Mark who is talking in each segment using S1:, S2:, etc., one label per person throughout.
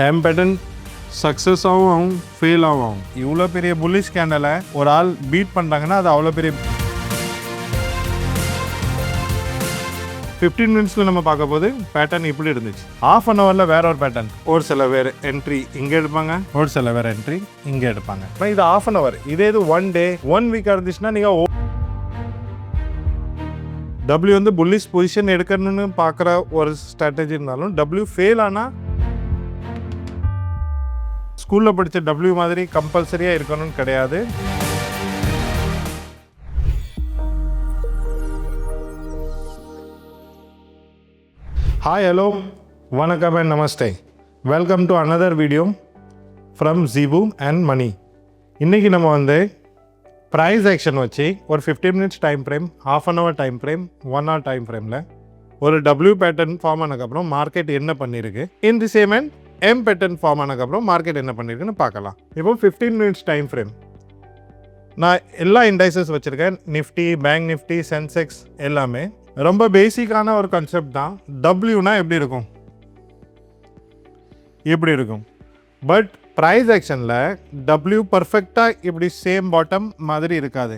S1: M pattern success ஆகும் fail ஆகும். இவ்வளோ பெரிய புல்லிஷ் கேண்டலை ஒரு ஆள் பீட் பண்ணுறாங்கன்னா அது அவ்வளோ பெரிய 15 மினிட்ஸில் நம்ம பார்க்க போது பேட்டர்ன் இப்படி இருந்துச்சு. ஹாஃப் அன் ஹவரில் வேற ஒரு பேட்டர்ன். ஒரு சில பேர் என்ட்ரி இங்கே எடுப்பாங்க, ஒரு சில பேர் என்ட்ரி இங்கே எடுப்பாங்க. இப்போ இது ஹாஃப் அன் ஹவர். இதே இது 1 டே 1 வீக்காக இருந்துச்சுன்னா நீங்கள் டபிள்யூ வந்து புல்லிஷ் பொசிஷன் எடுக்கணும்னு பார்க்குற ஒரு ஸ்ட்ராட்டஜி இருந்தாலும் டபிள்யூ ஃபெயில் ஆனால் ஸ்கூலில் படித்த டபிள்யூ மாதிரி கம்பல்சரியாக இருக்கணும்னு கிடையாது. ஹாய், ஹலோ, வணக்கம் and namaste. Welcome to another video from Zebu and money. இன்றைக்கி நம்ம வந்து ப்ரைஸ் ஆக்ஷன் வச்சு ஒரு 15 minutes time frame, half an hour time frame, 1 hour time ஃப்ரேமில் ஒரு டபிள்யூ பேட்டர்ன் ஃபார்ம் ஆனதுக்கப்புறம் மார்க்கெட் என்ன பண்ணியிருக்கு, in the same and M pattern form ஆனதுக்கப்புறம் மார்க்கெட் என்ன பண்ணியிருக்குன்னு பார்க்கலாம். இப்போ 15 மினிட்ஸ் டைம் ஃப்ரேம் நான் எல்லா இண்டைசஸ் வச்சுருக்கேன். நிஃப்டி, பேங்க் நிஃப்டி, சென்செக்ஸ் எல்லாமே ரொம்ப பேசிக்கான ஒரு கான்செப்ட் தான். டபிள்யூனா எப்படி இருக்கும், இப்படி இருக்கும். பட் ப்ரைஸ் ஆக்ஷனில் டபிள்யூ பர்ஃபெக்டாக இப்படி சேம் பாட்டம் மாதிரி இருக்காது.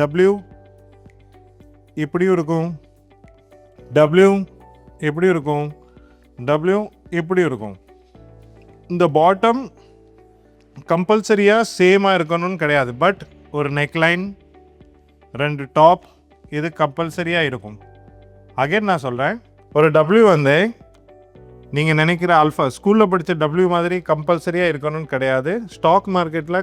S1: டபிள்யூ இப்படியும் இருக்கும், டபிள்யூ எப்படி இருக்கும், டபிள்யூ இப்படி இருக்கும். இந்த பாட்டம் கம்பல்சரியாக சேமாக இருக்கணும்னு கிடையாது. பட் ஒரு நெக்லைன், 2 டாப், இது கம்பல்சரியாக இருக்கும். அகைன் நான் சொல்கிறேன், ஒரு டபிள்யூ வந்து நீங்கள் நினைக்கிற ஆல்ஃபா ஸ்கூலில் படித்த டபிள்யூ மாதிரி கம்பல்சரியாக இருக்கணும்னு கிடையாது. ஸ்டாக் மார்க்கெட்டில்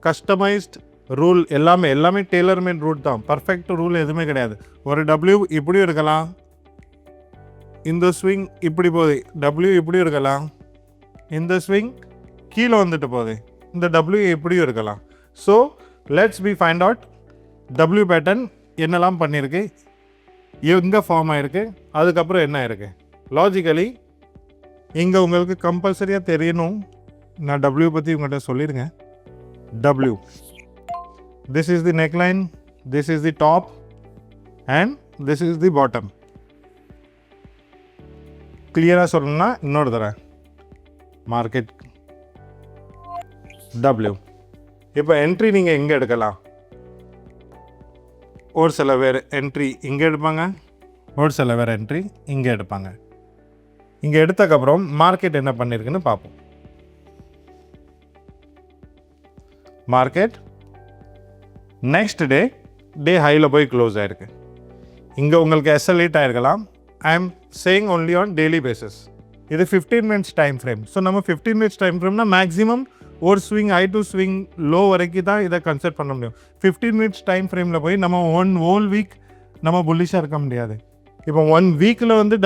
S1: கஸ்டமைஸ்ட் ரூல் எல்லாமே டெய்லர் மேட் ரூல் தான். பர்ஃபெக்ட் ரூல் எதுவுமே கிடையாது. ஒரு டபிள்யூ இப்படியும் இருக்கலாம், இந்த ஸ்விங் இப்படி போகுது, டபிள்யூ இப்படியும் இருக்கலாம், இந்த ஸ்விங் கீழே வந்துட்டு போகுது, இந்த டபிள்யூ எப்படியும் இருக்கலாம். So let's be find out W pattern என்னெல்லாம் பண்ணியிருக்கு, எங்கே ஃபார்ம் ஆகிருக்கு, அதுக்கப்புறம் என்ன ஆயிருக்கு. லாஜிக்கலி இங்கே உங்களுக்கு கம்பல்சரியாக தெரியணும். நான் டபிள்யூ பற்றி உங்கள்கிட்ட சொல்லிடுங்க. W, this is the neckline, this is the top and this is the bottom. கிளியராக சொல்லணும்னா இன்னொரு தடவை மார்க்கெட் டபிள்யூ. இப்போ என்ட்ரி நீங்கள் எங்கே எடுக்கலாம்? ஒரு சில பேர் என்ட்ரி இங்கே எடுப்பாங்க, ஒரு சில பேர் என்ட்ரி இங்கே எடுப்பாங்க. இங்கே எடுத்தக்கப்புறம் மார்க்கெட் என்ன பண்ணியிருக்குன்னு பார்ப்போம். மார்க்கெட் நெக்ஸ்ட் டே ஹையில் போய் க்ளோஸ் ஆகிருக்கு. இங்கே உங்களுக்கு எஸ்எல்இட் ஆகிருக்கலாம். I am saying only on daily basis. இது 15 மினிட்ஸ் டைம் ஃப்ரேம். ஸோ நம்ம 15 மினிட்ஸ் டைம் ஃப்ரேம்னா மேக்ஸிமம் ஒரு swing high to swing low வரைக்கும் தான் இதை கன்சிடர் பண்ண முடியும். 15 மினிட்ஸ் டைம் ஃப்ரேமில் போய் நம்ம ஹோல் வீக் நம்ம புல்லிஷாக இருக்க முடியாது. இப்போ 1 வீக்கில் வந்து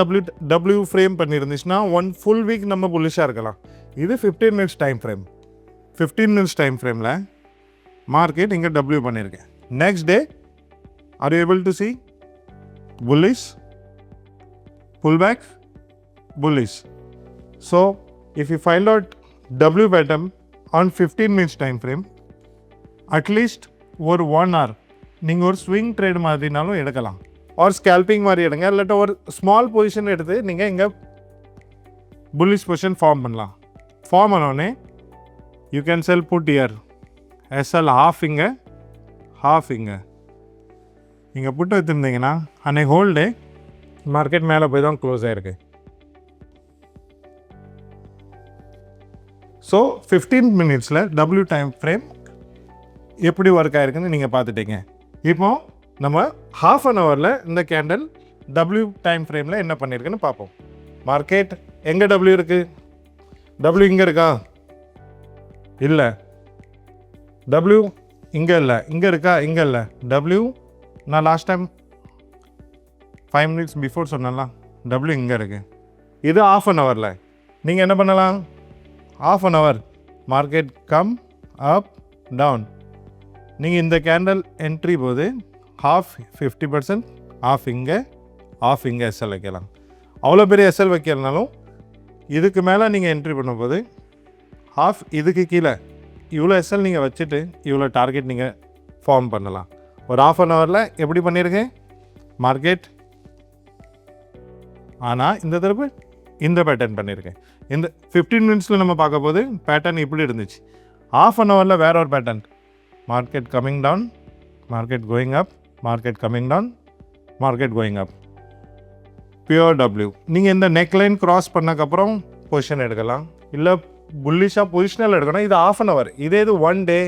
S1: டபிள்யூ ஃப்ரேம் பண்ணியிருந்துச்சுன்னா 1 ஃபுல் வீக் நம்ம புல்லிஷாக இருக்கலாம். இது 15 minutes time frame. 15 minutes time ஃப்ரேமில் மார்க்கெட் இங்கே டபிள்யூ பண்ணியிருக்கேன். Next day are you able to C bullish, pullback, bullish. So if you find out W pattern on 15 minutes time frame, at least ஒரு 1 hour நீங்கள் ஒரு swing trade மாதிரினாலும் எடுக்கலாம். ஒரு scalping மாதிரி எடுங்க, இல்லாட்ட ஒரு ஸ்மால் பொசிஷன் எடுத்து நீங்கள் இங்கே புல்லிஷ் பொசிஷன் ஃபார்ம் பண்ணலாம். ஃபார்ம் ஆனோடனே you can sell put your SL half இங்கே நீங்கள் புட்டு வச்சுருந்தீங்கன்னா அன்னைக்கு ஹோல் டே மார்க்கெட் மேலே போய் தான் க்ளோஸ் ஆகிருக்கு. ஸோ 15 மினிட்ஸில் டபிள்யூ டைம் ஃப்ரேம் எப்படி ஒர்க் ஆகிருக்குன்னு நீங்கள் பார்த்துட்டீங்க. இப்போ நம்ம ஹாஃப் அன் ஹவரில் இந்த கேண்டல் டபிள்யூ டைம் ஃப்ரேமில் என்ன பண்ணியிருக்குன்னு பார்ப்போம். மார்க்கெட் எங்கே டபிள்யூ இருக்குது? டபிள்யூ இங்கே இருக்கா? இல்லை. டபிள்யூ இங்கே இல்லை. இங்கே இருக்கா? இங்கே இல்லை. டபிள்யூ நான் லாஸ்ட் டைம் 5 மினிட்ஸ் பிஃபோர் சொன்னலாம், டபிள்யூ இங்கே இருக்குது. இது ஹாஃப் அன் ஹவரில் நீங்கள் என்ன பண்ணலாம்? Half an hour market come up down. நீங்கள் இந்த கேண்டல் என்ட்ரி போது ஹாஃப் 50%, ஆஃப் இங்கே எஸ்எல் வைக்கலாம். அவ்வளோ பெரிய எஸ்எல் வைக்கிறதுனாலும் இதுக்கு மேலே நீங்கள் என்ட்ரி பண்ணும்போது ஹாஃப் இதுக்கு கீழே இவ்வளோ எஸ்எல் நீங்கள் வச்சுட்டு இவ்வளோ டார்கெட் நீங்கள் ஃபார்ம் பண்ணலாம். ஒரு ஹாஃப் அன் ஹவரில் எப்படி பண்ணியிருக்கு மார்க்கெட். ஆனால் இந்த தடவை இந்த பேட்டர்ன் பண்ணியிருக்கேன். இந்த 15 மினிட்ஸில் நம்ம பார்க்க போது பேட்டர்ன் இப்படி இருந்துச்சு. ஆஃப் அன் ஹவரில் வேற ஒரு pattern. Market coming down, market going up, market coming down, market going up. Pure W. நீங்கள் இந்த நெக்லைன் கிராஸ் பண்ணக்கப்புறம் பொசிஷன் எடுக்கலாம், இல்லை புல்லிஷாக பொசிஷனில் எடுக்கணும். இது ஆஃப் அன் ஹவர். இதே இது 1 டே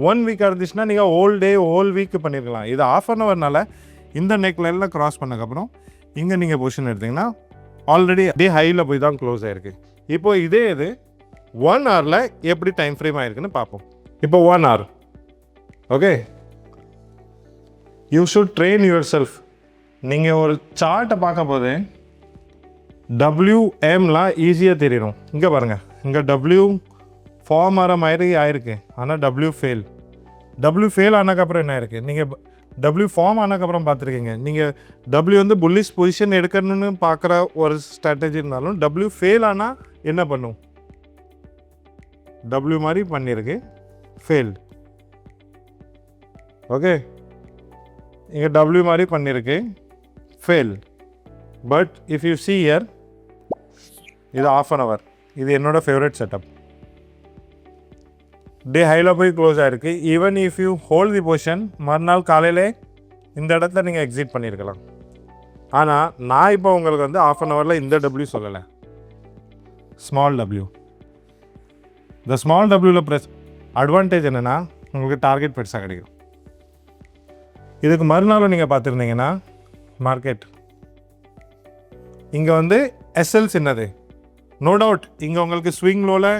S1: 1 வீக் இருந்துச்சுன்னா நீங்கள் ஹோல் டே ஹோல் வீக் பண்ணியிருக்கலாம். இது ஆஃப் அன் ஹவர்னால இந்த நெக்லைனில் கிராஸ் பண்ணக்கப்புறம் இங்கே நீங்கள் பொசிஷன் எடுத்திங்கன்னா ஆல்ரெடி டே ஹையில் போய் தான் க்ளோஸ் ஆகிருக்கு. இப்போது இதே இது 1 ஹவரில் எப்படி டைம் ஃப்ரேம் ஆகிருக்குன்னு பார்ப்போம். இப்போ 1 hour. Okay, you should train your self. நீங்கள் ஒரு சார்ட்டை பார்க்க போது WMலாம் ஈஸியாக தெரியணும். இங்கே பாருங்கள், இங்கே W ஃபார்ம் ஆகிற மாதிரி ஆயிருக்கு, ஆனால் W ஃபெயில் ஆனதுக்கப்புறம் என்ன ஆயிருக்கு? நீங்கள் W ஃபார்ம் ஆனதுக்கப்புறம் பார்த்துருக்கீங்க. நீங்கள் W வந்து புல்லிஷ் பொசிஷன் எடுக்கணும்னு பார்க்குற ஒரு ஸ்ட்ராட்டஜி இருந்தாலும் W ஃபெயில் ஆனால் என்ன பண்ணும்? W மாதிரி பண்ணியிருக்கு, ஃபெயில்டு. ஓகே, இங்கே W மாதிரி பண்ணியிருக்கு, fail. But if you see here, இது ஆஃப் அன் ஹவர். இது என்னோடய ஃபேவரட் செட்டப். டே ஹையில் போய் க்ளோஸ் ஆகிருக்கு. Even if you hold the position, மறுநாள் காலையில் இந்த இடத்துல நீங்கள் எக்ஸிட் பண்ணியிருக்கலாம். ஆனால் நான் இப்போ உங்களுக்கு வந்து ஆஃப் அன் ஹவரில் இந்த W சொல்லலை, ஸ்மால் W. இந்த ஸ்மால் Wவில் அட்வான்டேஜ் என்னென்னா உங்களுக்கு டார்கெட் பெருசாக கிடைக்கும். இதுக்கு மறுநாள் நீங்கள் பார்த்துருந்தீங்கன்னா மார்க்கெட் இங்கே வந்து SL சின்னது, நோ டவுட் இங்கே உங்களுக்கு ஸ்விங் லோவில்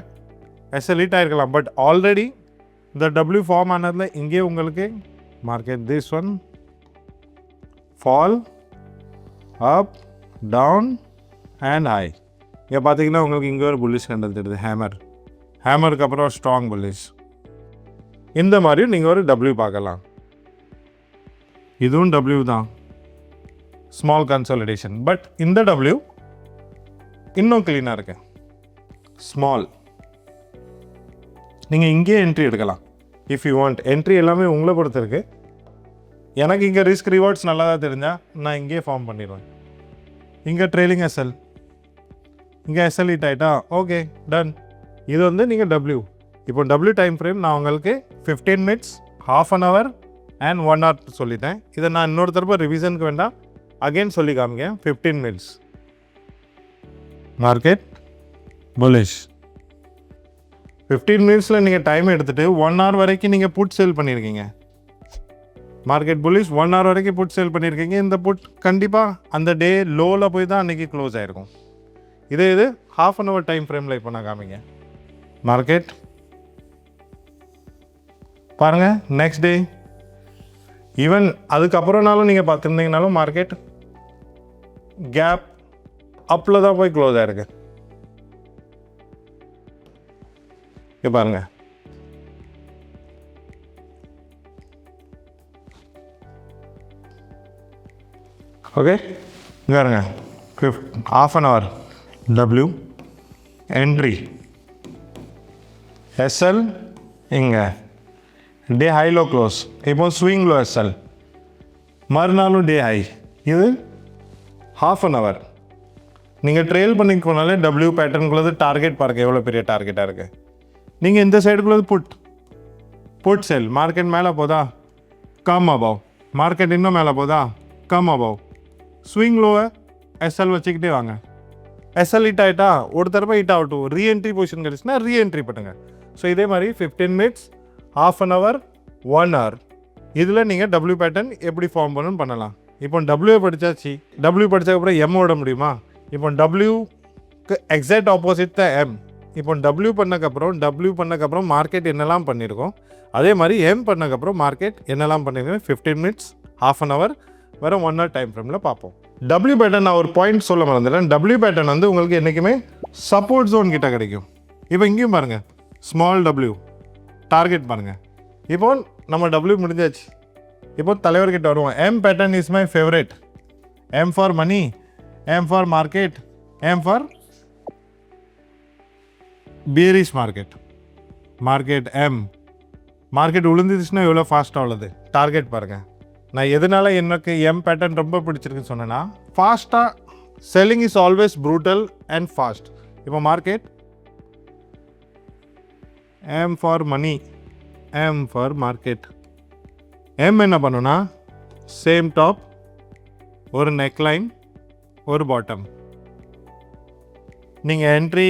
S1: SL ஹிட் ஆகிருக்கலாம். பட் ஆல்ரெடி இந்த W ஃபார்ம் ஆனதில் இங்கே உங்களுக்கு market this one fall up down and high. இங்கே பார்த்தீங்கன்னா உங்களுக்கு இங்கே ஒரு புல்லிஷ் கண்டல் தெரியுது, ஹேமருக்கு அப்புறம் ஸ்ட்ராங் புல்லிஷ். இந்த மாதிரியும் நீங்கள் ஒரு W பார்க்கலாம். இதுவும் W தான், ஸ்மால் கன்சாலிடேஷன். பட் இந்த W இன்னும் க்ளீனாக இருக்கு, ஸ்மால். நீங்கள் இங்கே என்ட்ரி எடுக்கலாம் இஃப் யூ வாண்ட். என்ட்ரி எல்லாமே உங்களை பொறுத்திருக்கு. எனக்கு இங்கே ரிஸ்க் ரிவார்ட்ஸ் நல்லா தான் தெரிஞ்சால் நான் இங்கே ஃபார்ம் பண்ணிடுவேன். இங்கே ட்ரெயிலிங் SL, இங்கே SL ஹிட் ஆகிட்டா ஓகே டன். இது வந்து நீங்கள் W. இப்போ W டைம் ஃப்ரேம் நான் உங்களுக்கு 15 minutes, half an hour and 1 hour சொல்லிட்டேன். இதை நான் இன்னொரு தடவை ரிவிஷனுக்கு வேண்டாம், அகெயின் சொல்லி காமிங்க. 15 மினிட்ஸ் மார்க்கெட் புல்லிஷ். 15 மினிட்ஸில் நீங்கள் டைம் எடுத்துகிட்டு 1 ஹவர் வரைக்கும் நீங்கள் புட் சேல் பண்ணியிருக்கீங்க. மார்க்கெட் புல்லிஷ் 1 ஹவர் வரைக்கும் புட் சேல் பண்ணியிருக்கீங்க. இந்த புட் கண்டிப்பாக அந்த டே லோவில் போய் தான் அன்றைக்கி க்ளோஸ் ஆகிருக்கும். இது ஹாஃப் அன் ஹவர் டைம் ஃப்ரேமில் இப்போ நான் காமிங்க. மார்க்கெட் பாருங்கள், நெக்ஸ்ட் டே ஈவன் அதுக்கப்புறம்னாலும் நீங்கள் பார்த்துருந்தீங்கனாலும் மார்க்கெட் கேப் அப்பில் தான் போய் க்ளோஸ் ஆகிருக்கு. இங்கே பாருங்கள், ஓகே இங்கே பாருங்க, half an hour W entry SL இங்கே டே ஹைலோ க்ளோஸ். இப்போ ஸ்விங் லோ SL, மறுநாளும் டே ஹை. இது ஹாஃப் அன் ஹவர். நீங்கள் ட்ரெயில் பண்ணிட்டு போனாலே W பேட்டர்னுக்குள்ளது டார்கெட் பாருங்கள் எவ்வளோ பெரிய டார்கெட்டாக இருக்குது. நீங்கள் இந்த சைடுக்குள்ளது புட் செல். மார்க்கெட் மேலே போதா கம் அபவ், மார்க்கெட் இன்னும் மேலே போதா கம் அபவ். ஸ்விங் லோவை SL வச்சுக்கிட்டே வாங்க. SL ஹிட் ஆகிட்டா ஒரு தடவை ஹிட் ஆகட்டும், ரீஎன்ட்ரி பொசிஷன் கிடச்சுன்னா ரீஎன்ட்ரி பண்ணுங்கள். ஸோ இதே மாதிரி 15 minutes, half an hour, 1 hour. இதில் நீங்கள் W பேட்டர்ன் எப்படி ஃபார்ம் பண்ணணும்னு பண்ணலாம். இப்போ W படித்தாச்சு, W படித்ததுக்கப்புறம் M ஓட முடியுமா? இப்போ Wக்கு எக்ஸாக்ட் ஆப்போசிட் தான் M. இப்போ W பண்ணக்கப்புறம் மார்க்கெட் என்னெல்லாம் பண்ணியிருக்கோம், அதே மாதிரி M பண்ணக்கப்புறம் மார்க்கெட் என்னெல்லாம் பண்ணியிருக்கோம் 15 மினிட்ஸ், ஹாஃப் அன் ஹவர், வேறு 1 ஹவர் டைம் ஃப்ரேமில் பார்ப்போம். W பேட்டர்ன் நான் ஒரு பாயிண்ட் சொல்ல மறந்துட்டேன். W பேட்டர்ன் வந்து உங்களுக்கு என்றைக்குமே சப்போர்ட் ஜோன் கிட்ட கிடைக்கும். இப்போ இங்கேயும் பாருங்கள், ஸ்மால் W டார்கெட் பாருங்கள். இப்போ நம்ம W முடிஞ்சாச்சு. இப்போ தலைவர்கிட்ட வருவோம். M pattern is my favourite. M for money, M for market, M for bearish market. M market விழுந்துச்சுன்னா எவ்வளோ ஃபாஸ்ட்டாக உள்ளது டார்கெட் பாருங்கள். நான் எதனால எனக்கு M பேட்டர்ன் ரொம்ப பிடிச்சிருக்குன்னு சொன்னேன்னா, ஃபாஸ்ட்டாக selling is always brutal and fast. இப்போ market M for money, M for market. M என்ன பண்ணுனா same top, ஒரு neckline, ஒரு bottom. நீங்கள் என்ட்ரி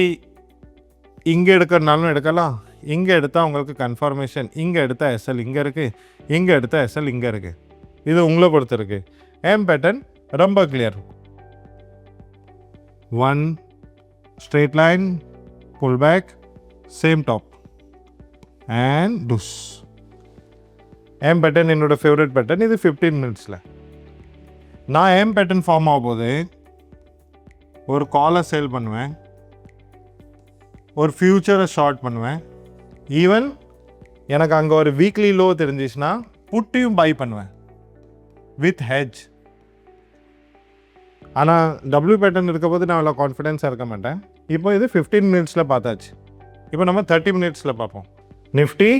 S1: இங்கே எடுக்கிறனாலும் எடுக்கலாம், இங்கே எடுத்தால் உங்களுக்கு கன்ஃபர்மேஷன், இங்கே எடுத்தால் எஸ்எல் இங்கே இருக்குது, இங்கே எடுத்தால் எஸ்எல் இங்கே இருக்குது. இது உங்களை பொறுத்து இருக்குது. M பேட்டர்ன் ரொம்ப clear. 1 straight line, pull back, same top and douche. M pattern என்னோட ஃபேவரட் பேட்டர்ன். இது 15 மினிட்ஸில் நான் M பேட்டர்ன் ஃபார்ம் ஆகும்போது ஒரு காலை சேல் பண்ணுவேன், ஒரு ஃபியூச்சரை ஷார்ட் பண்ணுவேன். ஈவன் எனக்கு அங்கே ஒரு வீக்லி லோ தெரிஞ்சிச்சுன்னா புட்டையும் பை பண்ணுவேன் வித் ஹெட்ஜ். ஆனால் டபிள்யூ பேட்டர்ன் இருக்க போது நான் அவ்வளோ கான்ஃபிடென்ஸாக இருக்க மாட்டேன். இப்போ இது 15 மினிட்ஸில் பார்த்தாச்சு. இப்போ நம்ம 30 மினிட்ஸில் பார்ப்போம். Nifty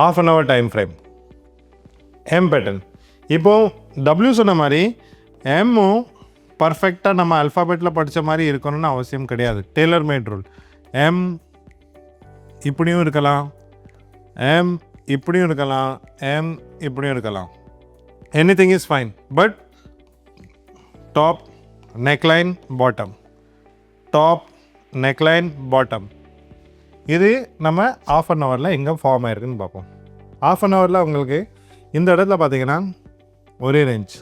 S1: ½ hour time frame, M pattern. இப்போது டபிள்யூ சொன்ன மாதிரி எம்மும் பர்ஃபெக்டாக நம்ம அல்ஃபாபெட்டில் படித்த மாதிரி இருக்கணும்னு அவசியம் கிடையாது. Tailor made rule. எம் இப்படியும் இருக்கலாம், எம் இப்படியும் இருக்கலாம், எம் இப்படியும் இருக்கலாம். Anything is fine. But top neckline bottom, top neckline bottom, இது நம்ம ½ ஹவரில் எங்கே ஃபார்ம் ஆயிருக்குன்னு பார்ப்போம். ½ ஹவரில் உங்களுக்கு இந்த இடத்துல பார்த்தீங்கன்னா ஒரே ரேஞ்ச்,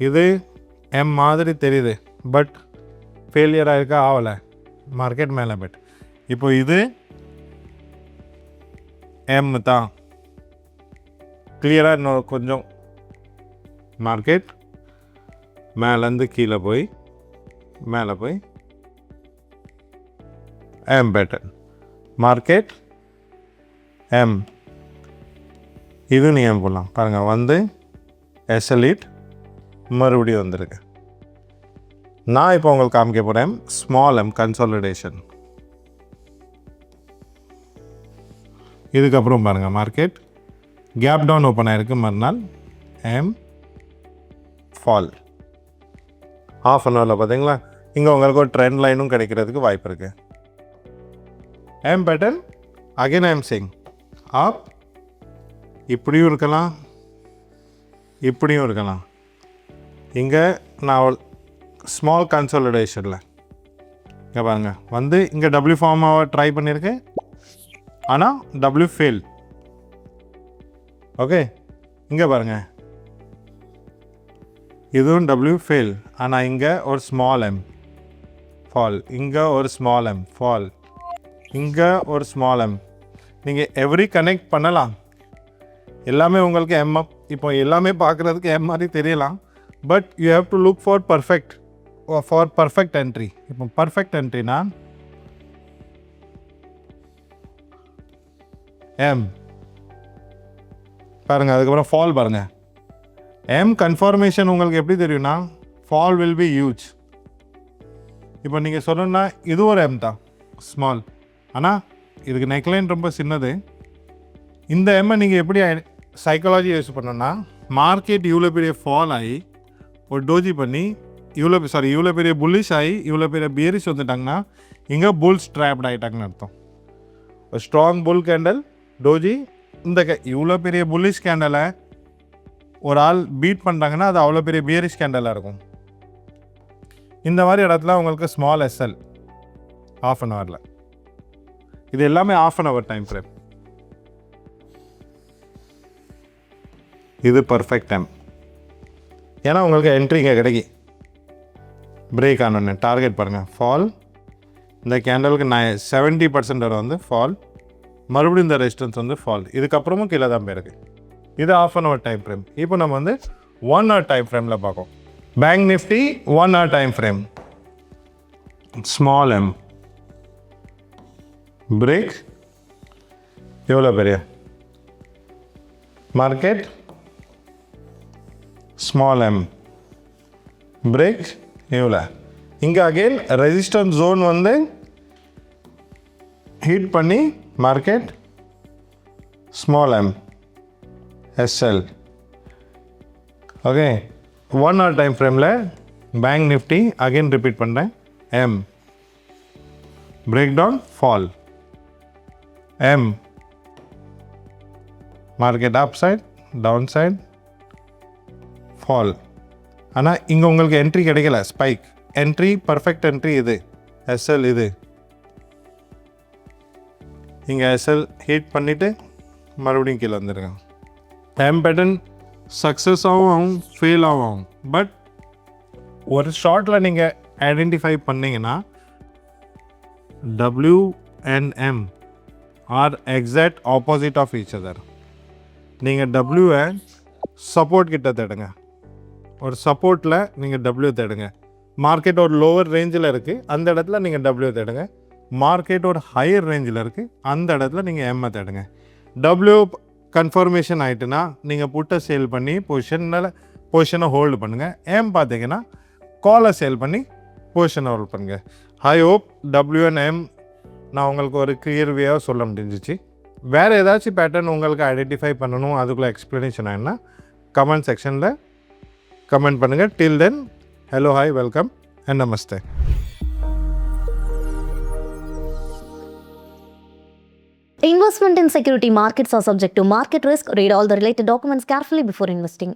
S1: இது எம் மாதிரி தெரியுது, பட் ஃபெயிலியர் ஆகிருக்கா, ஆகலை, மார்க்கெட் மேலே பெட். இப்போ இது எம் தான். கிளியராக இன்னொரு கொஞ்சம் மார்க்கெட் மேலேருந்து கீழே போய் மேலே போய் எம் பேட்டர்ன், மார்க்கெட் எம், இது நீ எம் போடலாம். பாருங்கள் வந்து எஸ்எல்இட் மறுபடியும் வந்திருக்கு. நான் இப்போ உங்களுக்கு காமிக்க போகிறேன் ஸ்மால் எம் கன்சாலிடேஷன். இதுக்கப்புறம் பாருங்கள் மார்க்கெட் கேப் டவுன் ஓப்பன் ஆகிருக்கு, மறுநாள் எம் ஃபால். ½ ஹவரில் பார்த்தீங்களா, இங்கே உங்களுக்கு ஒரு ட்ரெண்ட் லைனும் கிடைக்கிறதுக்கு வாய்ப்பு இருக்குது. M pattern again I am saying up, இப்படியும் இருக்கலாம், இப்படியும் இருக்கலாம். இங்கே நான் ஸ்மால் கன்சாலிடேஷனில் இங்கே பாருங்கள் வந்து இங்கே டபிள்யூ ஃபார்ம் ஆக ட்ரை பண்ணியிருக்கேன், ஆனால் டபிள்யூ ஃபெயில். ஓகே, இங்கே பாருங்கள் இதுவும் டபிள்யூ ஃபெயில், ஆனால் இங்கே ஒரு ஸ்மால் எம் ஃபால், இங்கே ஒரு ஸ்மால் எம் ஃபால், இங்கே ஒரு ஸ்மால் எம். நீங்கள் எவ்ரி கனெக்ட் பண்ணலாம், எல்லாமே உங்களுக்கு எம் அப். இப்போ எல்லாமே பார்க்குறதுக்கு எம் மாதிரி தெரியலாம், but you have to look for perfect entry. இப்போ பர்ஃபெக்ட் என்ட்ரினா எம் பாருங்கள், அதுக்கப்புறம் ஃபால் பாருங்கள். எம் கன்ஃபர்மேஷன் உங்களுக்கு எப்படி தெரியும்னா ஃபால் வில் பி ஹியூஜ். இப்போ நீங்கள் சொல்லணும்னா இது ஒரு எம் தான் ஸ்மால், ஆனால் இதுக்கு நெக்லைன் ரொம்ப சின்னது. இந்த எம்மை நீங்கள் எப்படி சைக்காலஜி யூஸ் பண்ணோன்னா, மார்க்கெட் இவ்வளோ பெரிய ஃபால் ஆகி ஒரு டோஜி பண்ணி இவ்வளோ பெரிய புல்லிஷ் ஆகி இவ்வளோ பெரிய பியரிஷ் வந்துட்டாங்கன்னா இங்கே புல்ஸ் ட்ராப்ட் ஆகிட்டாங்கன்னு அர்த்தம். ஒரு ஸ்ட்ராங் புல் கேண்டல் டோஜி, இந்த இவ்வளோ பெரிய புல்லிஷ் கேண்டலை ஒரு ஆள் பீட் பண்ணுறாங்கன்னா அது அவ்வளோ பெரிய பியரிஷ் கேண்டலாக இருக்கும். இந்த மாதிரி இடத்துல உங்களுக்கு ஸ்மால் எஸ்எல் ½ ஹவரில். இது எல்லாமே ½ ஹவர் டைம் ஃப்ரேம். இது பர்ஃபெக்ட் டைம், ஏன்னா உங்களுக்கு என்ட்ரிங்க கிடைக்கி. பிரேக் ஆனோன்னு டார்கெட் பாருங்கள் ஃபால், இந்த கேண்டலுக்கு 70% வரை வந்து ஃபால், மறுபடியும் இந்த ரெசிஸ்டன்ஸ் வந்து ஃபால், இதுக்கப்புறமும் கீழே தான் போயிருக்கு. இது ½ ஹவர் டைம் ஃப்ரேம். இப்போ நம்ம வந்து 1 ஹவர் டைம் ஃப்ரேமில் பார்ப்போம். Bank Nifty 1 hour time frame, small M break, எவ்வளோ பெரிய மார்க்கெட், ஸ்மால் எம் பிரேக், எவ்வளோ இங்கே அகெயின் ரெசிஸ்டன்ஸ் ஜோன் வந்து ஹீட் பண்ணி market small M SL. Okay, 1 hour time ஃப்ரேமில் பேங்க் நிஃப்டி அகைன் ரிப்பீட் பண்ணுறேன். M break down fall, M market up side down side fall. ஆனால் இங்கே உங்களுக்கு என்ட்ரி கிடைக்கல, ஸ்பைக் என்ட்ரி, பர்ஃபெக்ட் என்ட்ரி இது எஸ்எல். இது இங்கே எஸ்எல் ஹீட் பண்ணிவிட்டு மறுபடியும் கீழே வந்துருங்க. எம் பேட்டர்ன் சக்ஸஸ் ஆகும் ஃபெயில் ஆகும். பட் ஒரு ஷார்ட்டில் நீங்கள் ஐடென்டிஃபை பண்ணிங்கன்னா W and M are exact opposite of each other. நீங்கள் டபிள்யூவை சப்போர்ட் கிட்ட தேடுங்க. ஒரு சப்போர்ட்டில் நீங்கள் டபிள்யூ தேடுங்க. மார்க்கெட் ஒரு லோவர் ரேஞ்சில் இருக்குது, அந்த இடத்துல நீங்கள் டபிள்யூ தேடுங்க. மார்க்கெட் ஒரு ஹையர் ரேஞ்சில் இருக்குது, அந்த இடத்துல நீங்கள் எம்மை தேடுங்க. டபிள்யூ கன்ஃபர்மேஷன் ஆகிட்டுனா நீங்கள் புட்டை சேல் பண்ணி பொசிஷனை ஹோல்டு பண்ணுங்கள். எம் பார்த்தீங்கன்னா காலை சேல் பண்ணி பொசிஷனை ஹோல்டு பண்ணுங்கள். I hope W and M நான் உங்களுக்கு ஒரு கிளியர் வேயாக சொல்ல முடிஞ்சிச்சு. வேறு ஏதாச்சும் பேட்டர்ன் உங்களுக்கு ஐடென்டிஃபை பண்ணணும், அதுக்குள்ளே எக்ஸ்ப்ளனேஷன் ஆகினா கமெண்ட் செக்ஷனில் கமெண்ட் பண்ணுங்கள். Till then, hello, hi, welcome and namaste.
S2: Investment in security markets are subject to market risk. Read all the related documents carefully before investing.